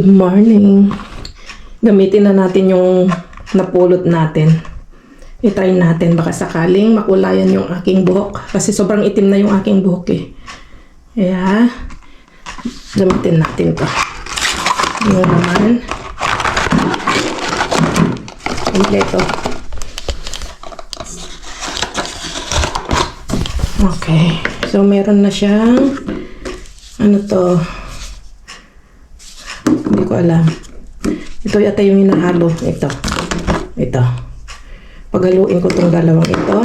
Good morning. Gamitin na natin yung napulot natin. I-try natin baka sakaling makulayan yung aking buhok. Kasi sobrang itim na yung aking buhok eh. Kaya, gamitin natin to. Yung naman. Kompleto. Okay. So, meron na siyang ano to? Hindi ko alam. Ito yata yung hinahalo. Ito. Paghaluin ko tong dalawang ito.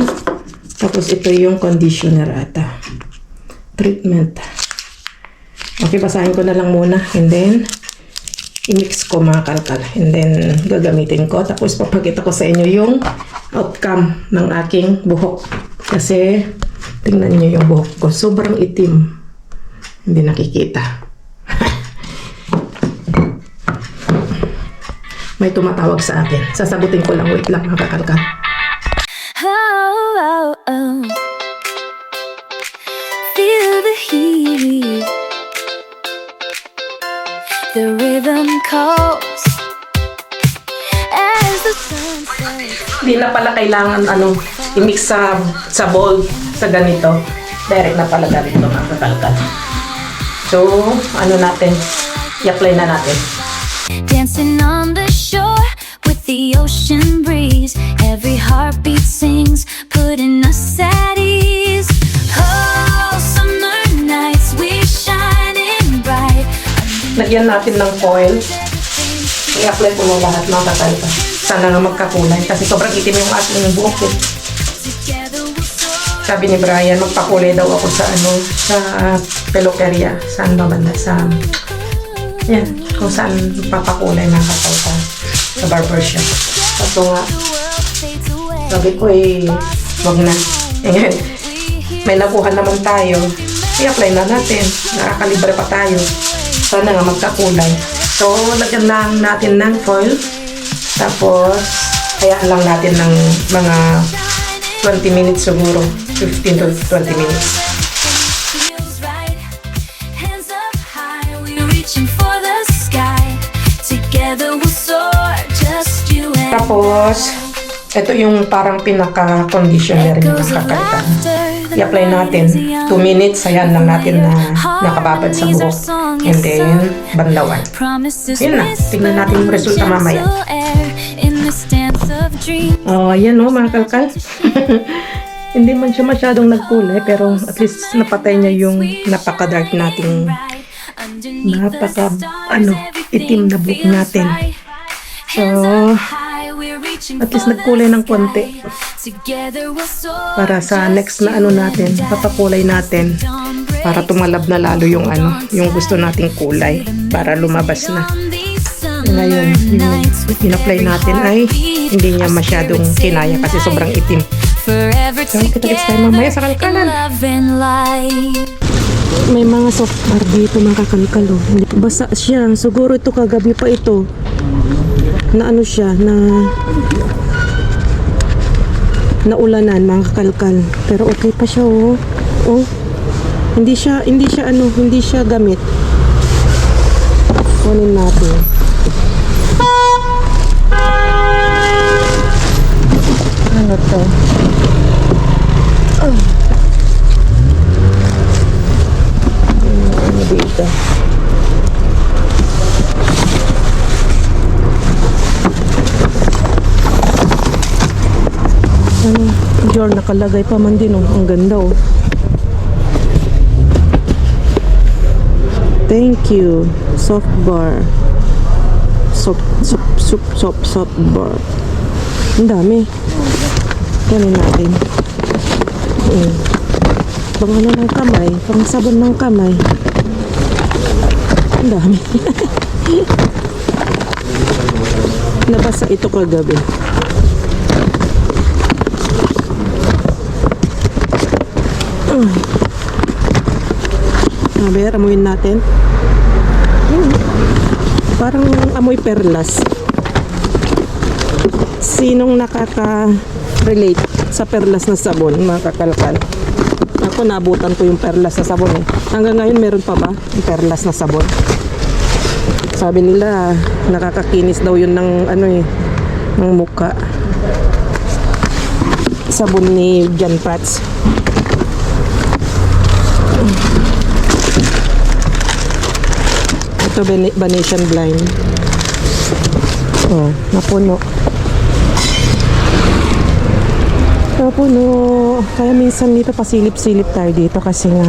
Tapos ito yung conditioner ata. Treatment. Okay, basahin ko na lang muna. And then, i-mix ko mga kalkal. And then, gagamitin ko. Tapos, papakita ko sa inyo yung outcome ng aking buhok. Kasi, tingnan niyo yung buhok ko. Sobrang itim. Hindi nakikita. May tumatawag sa akin. Sasagutin ko lang. Wait lang, mga kakalkal. Oh, oh, oh. Feel the heat. The rhythm calls as the sun sets. Hindi na pala kailangan i-mix sa bowl sa ganito. Direct na pala ganito, mga kakalkal. So, natin? I-apply na natin. Dancing on the shore with the ocean breeze. Every heartbeat sings, putting us at ease. Oh, summer nights we shining bright. Lagyan natin ng foil. I-apply ko na lahat mga kakalkal. Sana nga magkakulay kasi sobrang itim yung ating buhok eh. Sabi ni Brian, magpakulay daw ako sa sa peluqueria. Saan ba banda? Yan, kung saan papakulay ng kakalkal. Sa barbershop. Kaso nga, sabi ko wag na. Ngayon, may nakuha naman tayo. I-apply na natin. Nakakalibre pa tayo. Sana nga magkakulay. So, lagyan lang natin ng foil. Tapos, hayaan lang natin ng mga 20 minutes siguro. 15 to 20 minutes. Tapos, ito yung parang pinaka-conditioner yung kakalitan. I-apply natin. 2 minutes, ayan lang natin na nakababad sa buhok. And then, banlawan. Yun na. Tingnan natin yung resulta mamaya. Ayan mga kalkal. Hindi man siya masyadong nagkulay, pero at least napatay niya yung napaka-dark nating itim na buhok natin. So, at least nagkulay ng konti. Para sa next na natin, papakulay natin. Para tumalab na lalo yung yung gusto nating kulay. Para lumabas na. Ngayon, yung in-apply natin ay hindi niya masyadong kinaya kasi sobrang itim. So, kita-kits tayo mamaya sa kalkalan. May mga soft bar dito mga kakalkalo. Basa siya. Siguro ito kagabi pa ito. Na siya, na ulanan mga kakalkal. Pero okay pa siya Hindi siya gamit. Kunin natin. Ano to? Ano dito? Jar nakalagay pa man din ang ganda Thank you. Soft bar. Soft bar. Ang dami. Kunin natin. Pang ng kamay. Pang sabon ng kamay. Ang dami. Nabasa ito kagabi. Amuin natin. Parang amoy perlas. Sinong nakaka-relate sa perlas na sabon, mga kakalkal? Ako naabutan ko yung perlas na sabon Hanggang ngayon meron pa ba yung perlas na sabon? Sabi nila, nakakakinis daw yun ng ano eh, ng mukha. Sabon ni John Prats. Ito Venetian Blind. Oh, napuno. Napuno. Kaya minsan dito pasilip-silip tayo dito kasi nga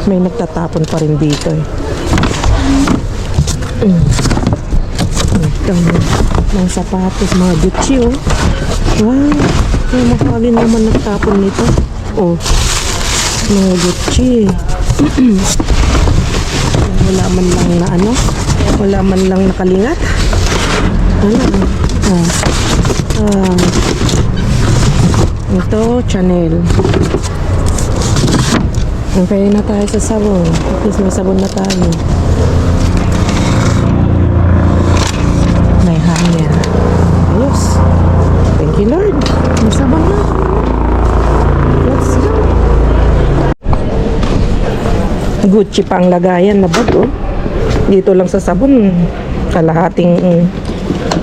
may nagtatapon pa rin dito eh. Ito, mga sapatos, mga Gucci oh. Wow, may mahalin naman nagtapon nito. Oh, mga Gucci. Wala man lang na ano, wala man lang nakalingat. Ito, Chanel. Okay na tayo sa sabon. At least may sabon na tayo. May hanger. Ayos. Thank you, Lord. May sabon na. Let's go. Gucci pa ang lagayan na bag, oh. Dito lang sa sabon, kalahating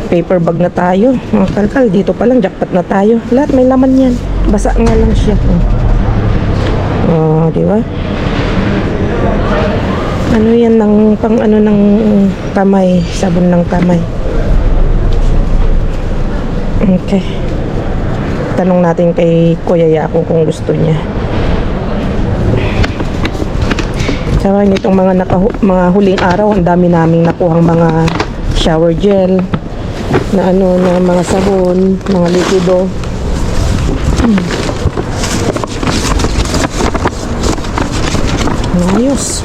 paper bag na tayo. Mga kalkal, dito pa lang, jackpot na tayo. Lahat may laman yan. Basa nga lang siya. Oh, di ba? Ano yan ng pang ano ng kamay, sabon ng kamay. Okay. Tanong natin kay Kuya Yako kung gusto niya. Sabi nitong mga huling araw, ang dami naming nakuhang mga shower gel na ano, na mga sabon, mga likido. Ayos.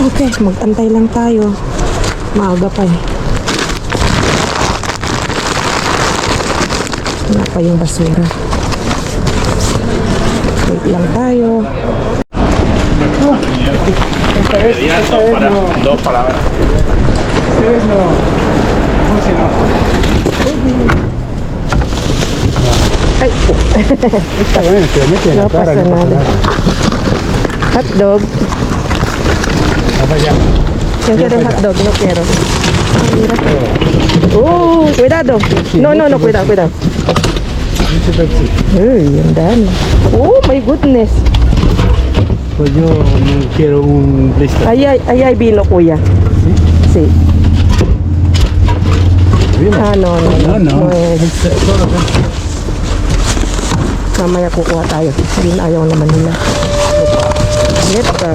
Okay, magtantay lang tayo. Maaga pa eh. Wala pa yung basura. Wait lang tayo. Ya dos palabras. Ay, Está bueno, te lo metes en no la cara. pasa nada. Hotdog. Para allá. Yo quiero hotdog, no quiero. Ah, mira. Cuidado. No, cuidado. Dice Pepsi. Uy, ang dami. Oh, my goodness. Pues yo no quiero un blister. Ahí hay vino, kuya. Sí. ¿Vino? Ah, no. No. es. Mamaya kukuha tayo. Hindi na ayaw naman nila. Neta.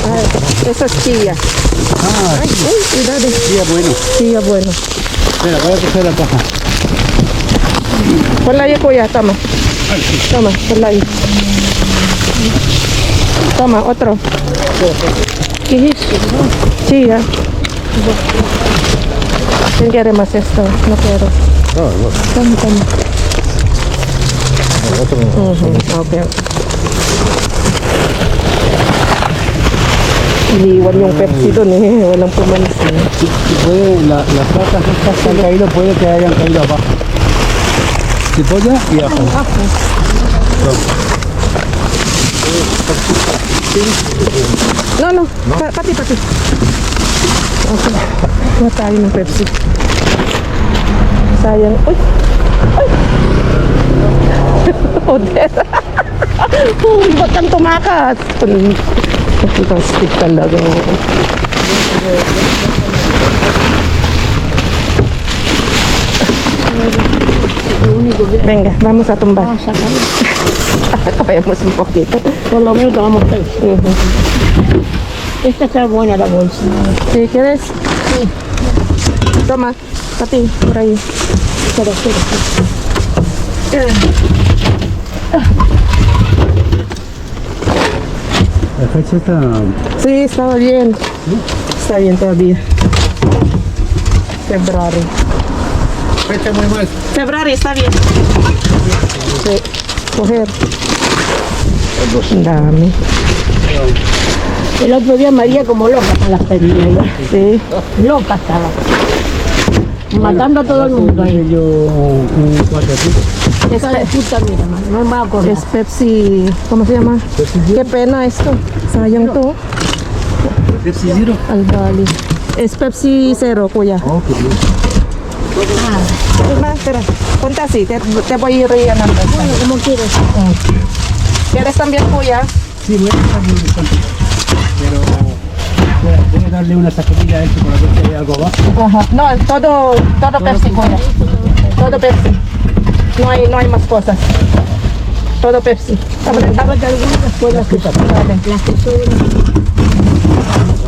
Ay, esa es chía. Ah, Ay, cuidado. sí, bueno. Chía, bueno. Espera, voy a coger la caja. Ponla ahí, kuya. Toma. Ponla ahí. Toma, otro. ¿Qué es esto? Chía. ¿Quién quiere más esto? No quiero. Toma. Okay. Iniwan yung Pepsi doon eh. Walang pumansin. Si puede, las patas estas que han caído, puede que hayan caído abajo. Cipolla y ajo. No. Pati. Okay. Kuha tayo ng Pepsi. Sayang. Uy! Oder. Ba't kang tumakas? Plastic talaga. Venga, vamos a tumbar. Vayamos un poquito. Por lo menos tomamos tres. Esta está buena la bolsa. Si quieres. Sí. Toma, Pati, por ahí. Espera. La fecha está... Sí, estaba bien. Está bien todavía. February. Fecha muy mal. February, está bien. Sí, coger. Ang dami. El otro día María como loca con las pernillas. Sí. Loca estaba. Matando a todo el mundo ahí. Yo un cuatro aquí. Hija de puta, mira, man, no me acuerdo. Es Pepsi. ¿Cómo se llama? Qué pena esto. Sayang to. Pepsi Zero. Al Bali. Es Pepsi Zero, kuya. Oh, qué bien. Espera, espera. Ponte así, te voy a ir rellenando. ¿Cómo quieres? ¿Quieres también, kuya? Sí, voy a dejar un instante. Pero voy a darle una sacudida a esto para ver si hay algo abajo. Ajá. No, todo Pepsi, kuya. Todo Pepsi. No hay más cosas. Todo Pepsi. Estaba de algunas cosas que las que son.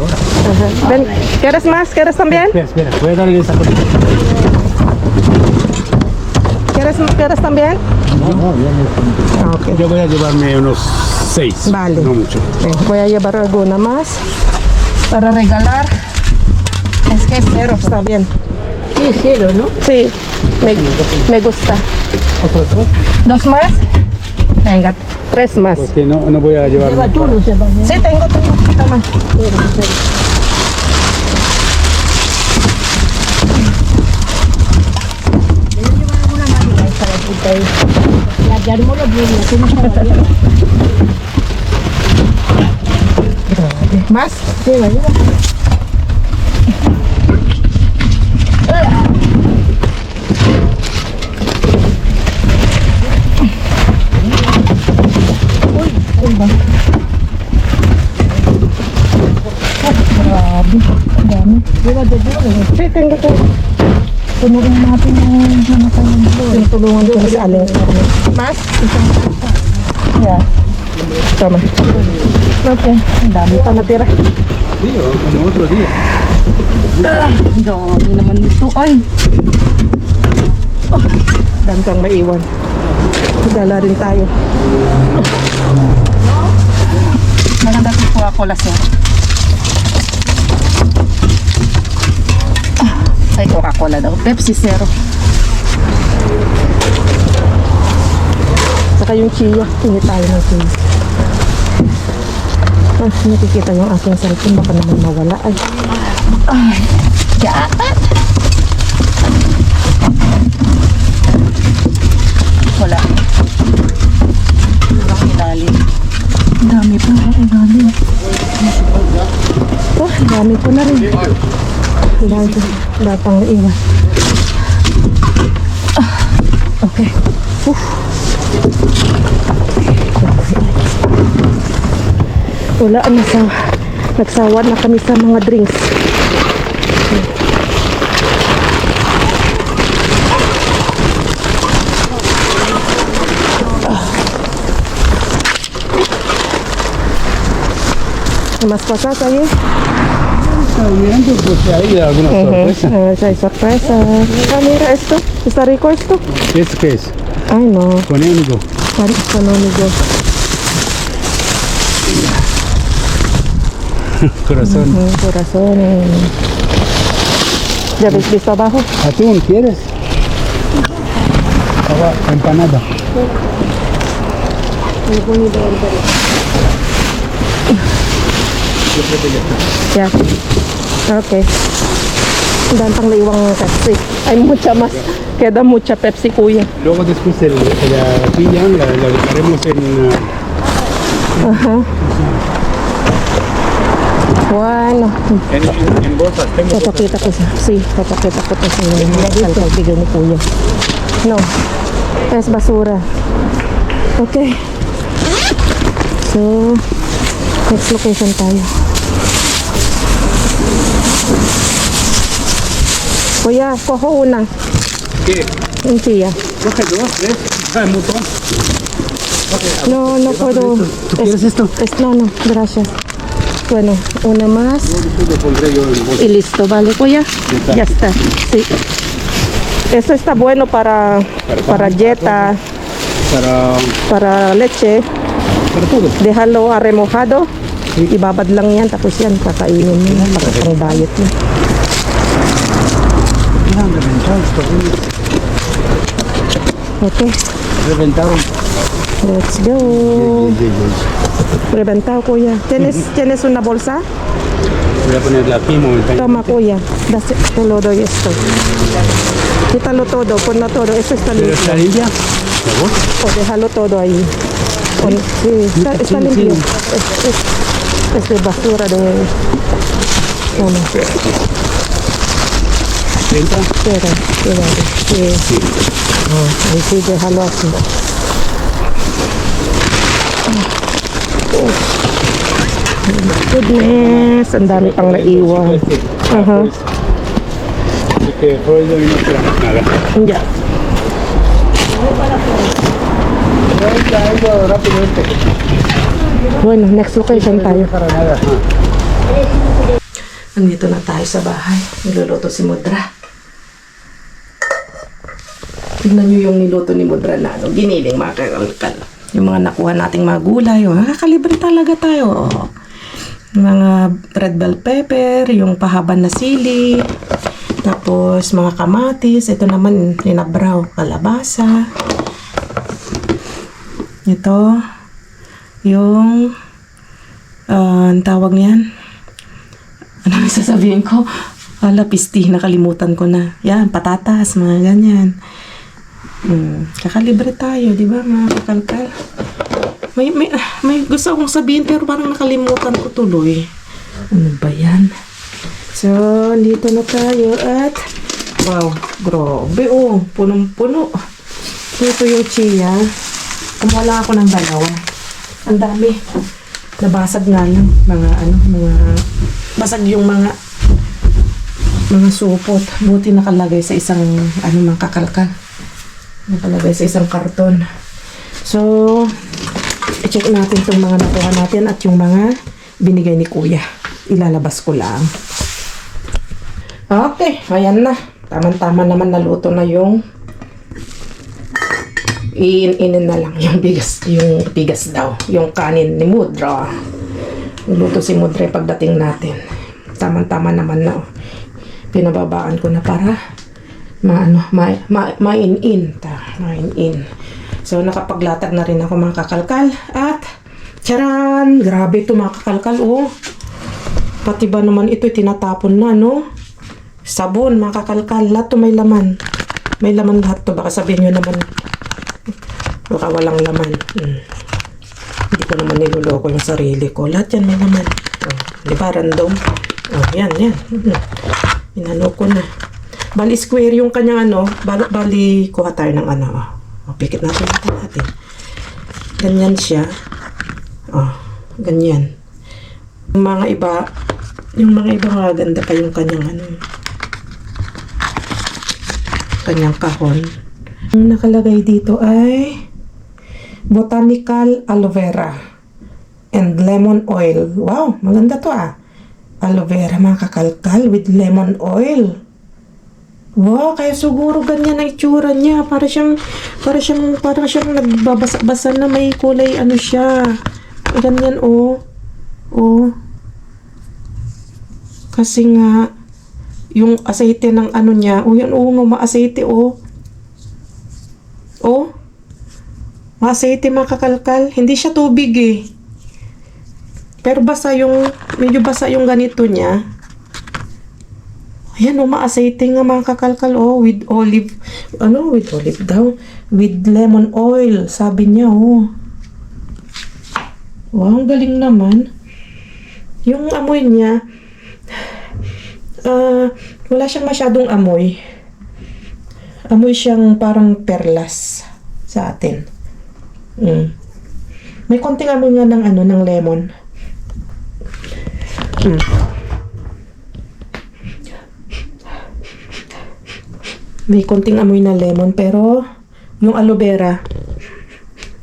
Ajá. Ven, ¿quieres más? ¿Quieres también? Espera, voy a darle esa sacudida. ¿Quieres también? Ah, ok. Yo voy a llevarme unos 6. Vale. No mucho. Ven, voy a llevar alguna más para regalar. Es que es cero, está bien. Sí, cero, ¿no? Sí, me gusta. ¿Otros dos? ¿Dos más? Venga, 3 más. Porque no voy a Lleva llevarme. tú, no se va. Sí, tengo. Toma. Una máquina esta de puta ahí. La que armó los niños, que no estaba bien. ¿Más? Sí, me lleva. Llévate tú, Sí, tengo. tulungan natin yung Jonathan ng Blue. Tinutulungan ko si Ale. Mas? Yeah. Tama. Okay. Ang dami pa natira. Sí, o como otro día. Dami naman nito. Ay! Oh, dami kang maiwan. Dala rin tayo. Maganda si Coca-Cola sir. Ay, Coca-Cola daw. Pepsi Zero. Saka yung chia. Hindi tayo ng chia. Ah, nakikita yung aking cellphone. Baka naman mawala. Ay. Ay. Yaat. Wala. Ang ilalim. Ang dami pa. Ang ilalim. Oh, ang dami pa na rin. Datang iwan. Okay. Wala na sa nagsawa na kami sa mga drinks. Mas cosas ahí. Estaba mirando, pues hay alguna sorpresa. Hay sorpresa. Ah, mira esto. ¿Está rico esto? ¿Esto qué es? Ay, no. Conémico. Económico. Corazón. Corazón. ¿Ya ves visto abajo? ¿Atún quieres? Agua, empanada. Ya. Okay. Dan pang naiwang Pepsi. Hay mucha más. Queda mucha Pepsi, kuya. Luego después la pillan, la dejaremos en... Ajá. Bueno. en bolsas. Tengo Papakita ko sa... Sí, papakita ko to sa inyo. Kalkalbigan ni kuya. No. Es basura. Okay. So, next location tayo. Kuya, cojo una. ¿Qué? Un chia. Coge 2, 3, trae un montón. No, no puedo. ¿Tú quieres esto? No, gracias. Bueno, una más. Yo lo pondré yo en bolsa. Y listo, ¿vale, kuya? Ya está. Sí. Eso está bueno para dieta, para leche. Para todo. Déjalo remojado. Ibabad lang yan. Tapos yan, kakainin mo. Pang diet mo. Okay, Reventaron. let's go. Reventado, kuya. ¿Tienes una bolsa? Voy a ponerla aquí momentáneamente. Toma, kuya. Te lo doy esto. Quítalo todo, ponlo todo. Eso está ¿Pero limpio. está limpia? favor. O, déjalo todo ahí. Sí, está Sí, limpio. sí. Es de basura de... Bueno, Entra. espera, sí. Ahí sí, déjalo así. Goodness, ang dami pang naiwan. Aha. Así que rollo y no queda nada. Ya. Algo rápidamente. Bueno, next location tayo. Para nada. Nandito na tayo sa bahay. Niluluto si Mudra. Tignan nyo yung niluto ni Mudra na ano, giniling mga kakalkal. Yung mga nakuha nating mga gulay. Nakakalibre talaga tayo. Oh. Mga red bell pepper, yung pahaban na sili. Tapos mga kamatis. Ito naman ninabraw. Kalabasa. Ito. Yung ang tawag niyan. Ano yung sasabihin ko? Hala, pisti, nakalimutan ko na. Yan, patatas, mga ganyan. Kakalibre tayo, di ba, mga kakalkal? May gusto akong sabihin, pero parang nakalimutan ko tuloy. Ano ba yan? So, dito na tayo at... Wow, grabe, oh. Punong-puno. Ito yung chia. Kumuha lang ako ng dalawa. Ang dami. Nabasag nga lang. Basag yung mga supot. Buti nakalagay sa isang mga kakalkal. Nakalagay sa isang karton. So, i-check natin itong mga nakuha natin at yung mga binigay ni Kuya. Ilalabas ko lang. Okay, ayan na. Tama-tama naman naluto na yung iin-inin na lang yung bigas daw. Yung kanin ni Mudra. Luto si Mudra pagdating natin. Tama-tama naman na. Pinababaan ko na para main-in. So, nakapaglatag na rin ako mga kakalkal. At, charan! Grabe ito mga kakalkal, oh. Pati ba naman ito tinatapon na, no? Sabon, mga kakalkal. Lahat to may laman. May laman lahat to. Baka sabihin nyo naman, baka walang laman. Hindi ko naman niloloko yung sarili ko. Lahat yan may laman. Di ba, random? Yan. Inano ko na. Bali square yung kanyang bali kuha tayo ng pikit natin. Ganyan siya. Ganyan. Yung mga iba maganda pa yung kanyang kanyang kahon. Ang nakalagay dito ay botanical aloe vera and lemon oil. Wow, maganda to aloe vera mga kakalkal with lemon oil. Wow, kaya siguro ganyan ang itsura niya. Para siyang nagbabasa-basa na may kulay siya. Ganyan Kasi nga yung asete ng niya. Yan maaseite maaseite mga kakalkal. Hindi siya tubig Pero medyo basa yung ganito niya. Ayan maaseite nga mga kakalkal with olive daw. With lemon oil, sabi niya Wow, ang galing naman. Yung amoy niya, wala siyang masyadong amoy. Amoy siyang parang perlas sa atin. May konting amoy nga ng lemon. May konting amoy na lemon, pero yung aloe vera,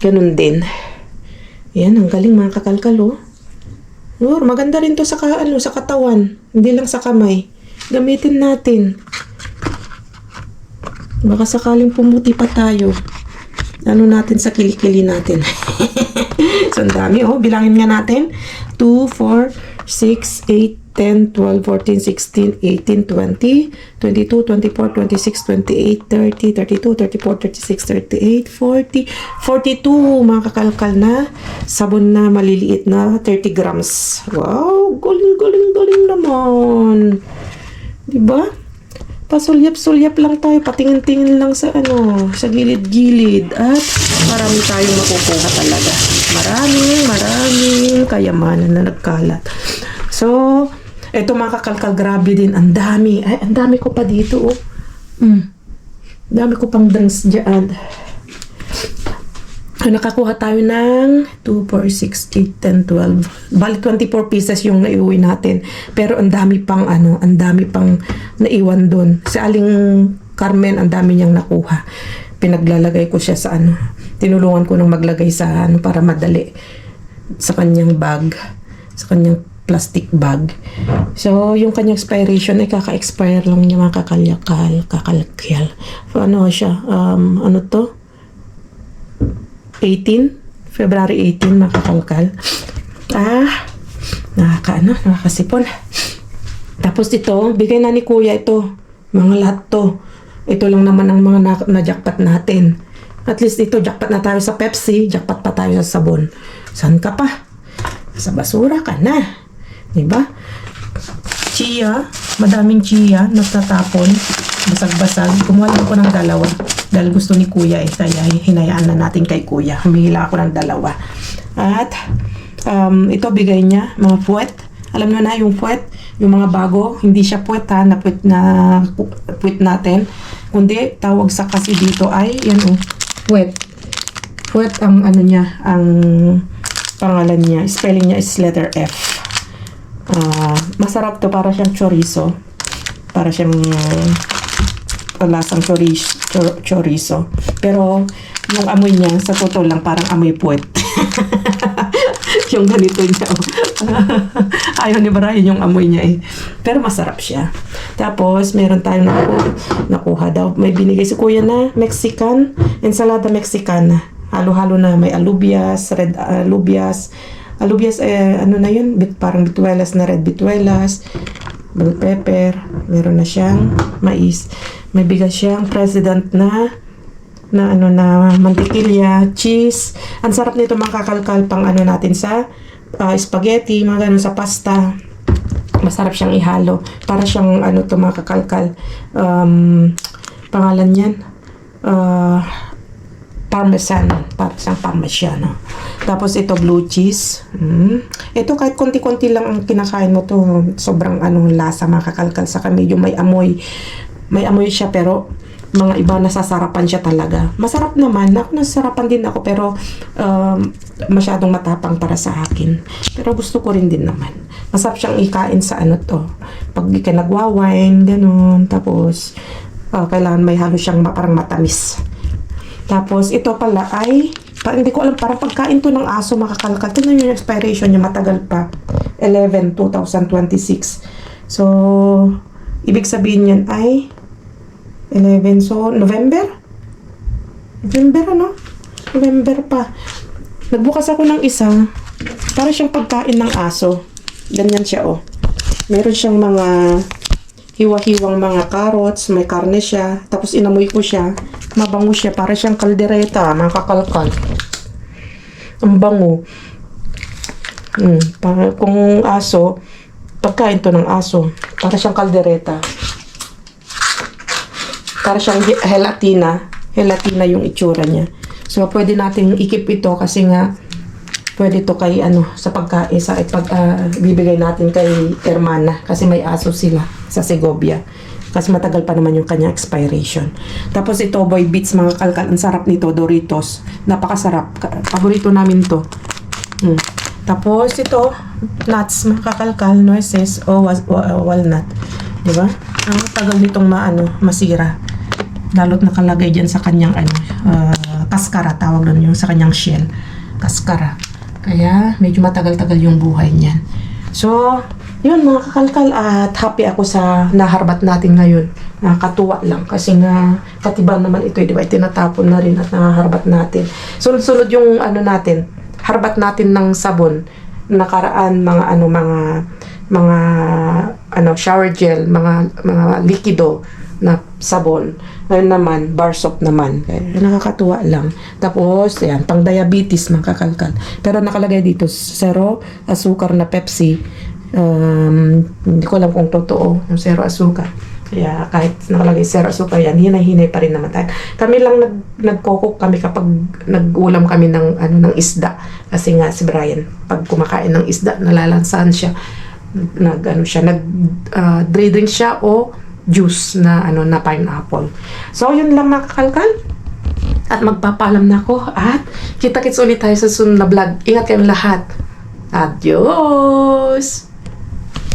ganun din. Yan, ang galing mga kakalkal maganda rin to sa katawan, hindi lang sa kamay. Gamitin natin. Baka sakaling pumuti pa tayo. Natin sa kilikili natin. So, ang dami bilangin nga natin. 2, 4, 6, 8, 10, 12, 14, 16, 18, 20, 22, 24, 26, 28, 30, 32, 34, 36, 38, 40, 42 mga kakalkal na sabon na maliliit na 30 grams. Wow, galing naman. Diba? pasulyap-sulyap lang tayo, patingin-tingin lang sa sa gilid-gilid at marami tayong makukuha talaga. Maraming kayamanan na nagkalat. So, eto mga kakalkal, grabe din. Ang dami. Ay, ang dami ko pa dito, oh. Dami ko pang drinks dyan. Nakakuha tayo ng 2, 4, 6, 8, 10, 12. Balik 24 pieces yung naiuwi natin. Pero ang dami pang naiwan doon. Si Aling Carmen, ang dami niyang nakuha. Pinaglalagay ko siya sa tinulungan ko nang maglagay sa para madali sa kanyang bag, sa kanyang plastic bag. So, yung kanyang expiration ay kaka-expire lang niya, mga kakalakal. So, siya? Ano to? 18? February 18, mga kakalkal. Nakakasipon. Tapos ito, bigay na ni Kuya ito. Mga lahat to. Ito lang naman ang mga na-jackpot natin. At least ito, jackpot na tayo sa Pepsi, jackpot pa tayo sa sabon. Saan ka pa? Sa basura ka na. Diba? Chia, madaming chia, natatapon, basag-basag. Kumuha lang ko ng 2. Dahil gusto ni Kuya kaya hinayaan na natin kay Kuya. Humihila ako ng 2. At, ito bigay niya, mga puwet. Alam nyo na yung puwet, yung mga bago, hindi siya puwet na puwet natin. Kundi, tawag sa kasi dito ay, yan puwet. Puwet ang niya, ang pangalan niya, spelling niya is letter F. Masarap to, para siyang chorizo. Para siyang lasang chorizo. Pero, yung amoy niya, sa totoo lang, parang amoy puwet. Yung ganito niya. Ayaw ni Brian yung amoy niya Pero masarap siya. Tapos, meron tayong nakuha daw. May binigay si Kuya na Mexican, ensalada Mexicana. Halo-halo na. May alubias, red alubias. Alubias, na yun? Parang bituelas na red bituelas. Bell pepper. Meron na siyang mais. May bigas siyang president na mantikilya, cheese. Ang sarap nito, mga kakalkal, pang natin sa spaghetti, mga ganun, sa pasta. Masarap siyang ihalo. Para siyang mga kakalkal, pangalan yan, parmesan. Para siyang parmesiano. Tapos ito, blue cheese. Ito kahit konti-konti lang ang kinakain mo to, sobrang lasa, mga kakalkal. Saka medyo may amoy siya, pero mga iba nasasarapan siya talaga. Masarap naman. Nasasarapan din ako, pero masyadong matapang para sa akin. Pero gusto ko rin din naman. Masarap siyang ikain sa pag nagwa-wine, ganun. Tapos, kailangan may halo siyang parang matamis. Tapos, ito pala ay, hindi ko alam, parang pagkain to ng aso, makakalkal. Tignan yung expiration niya, matagal pa. 11/2026. So, ibig sabihin yan ay 11, so November pa. Nagbukas ako ng isa, para siyang pagkain ng aso. Ganyan siya, meron siyang mga hiwa-hiwang mga carrots, may karne siya, tapos inamoy ko siya, mabango siya, para siyang kaldereta, mga kakalkal. Ang bango. Para kung aso, pagkain to ng aso, para siyang kaldereta. Para siyang gelatina yung itsura niya. So, pwede nating ikip ito kasi nga, pwede to kay sa pagkain, bibigay natin kay Hermana kasi may aso sila sa Segovia. Kasi matagal pa naman yung kanya expiration. Tapos ito, Boy Beats, mga kalkal. Ang sarap nito, Doritos. Napakasarap. Paborito namin to. Tapos ito, nuts, mga kakalkal, noises, walnut. Diba? Ang tagal nitong masira. Lalo't nakalagay dyan sa kanyang kaskara, tawag doon yung sa kanyang shell. Kaskara. Kaya medyo matagal-tagal yung buhay niyan. So, yun mga kakalkal, at happy ako sa naharbat natin ngayon. Nakakatuwa lang kasi nga katiban naman ito, di ba? Tinatapon na rin at naharbat natin. Sunod-sunod yung natin, harbat natin ng sabon. Nakaraan mga shower gel, mga likido na sabon. Ngayon naman, bar soap naman. Kaya nakakatuwa lang. Tapos, ayan, pang diabetes, mga kakalkal. Pero nakalagay dito, 0 asukar na Pepsi. Hindi ko alam kung totoo, yung 0 asukar. Kaya kahit nakalagay zero sugar yan, hinay-hinay pa rin naman tayo. Kami lang nagkokok kami kapag nag-ulam kami ng, ng isda. Kasi nga si Brian, pag kumakain ng isda, nalalansahan siya. Drink siya o juice na, na pineapple. So, yun lang mga kakalkal. At magpapaalam na ako. At kita-kits ulit tayo sa sunod na vlog. Ingat kayong lahat. Adios!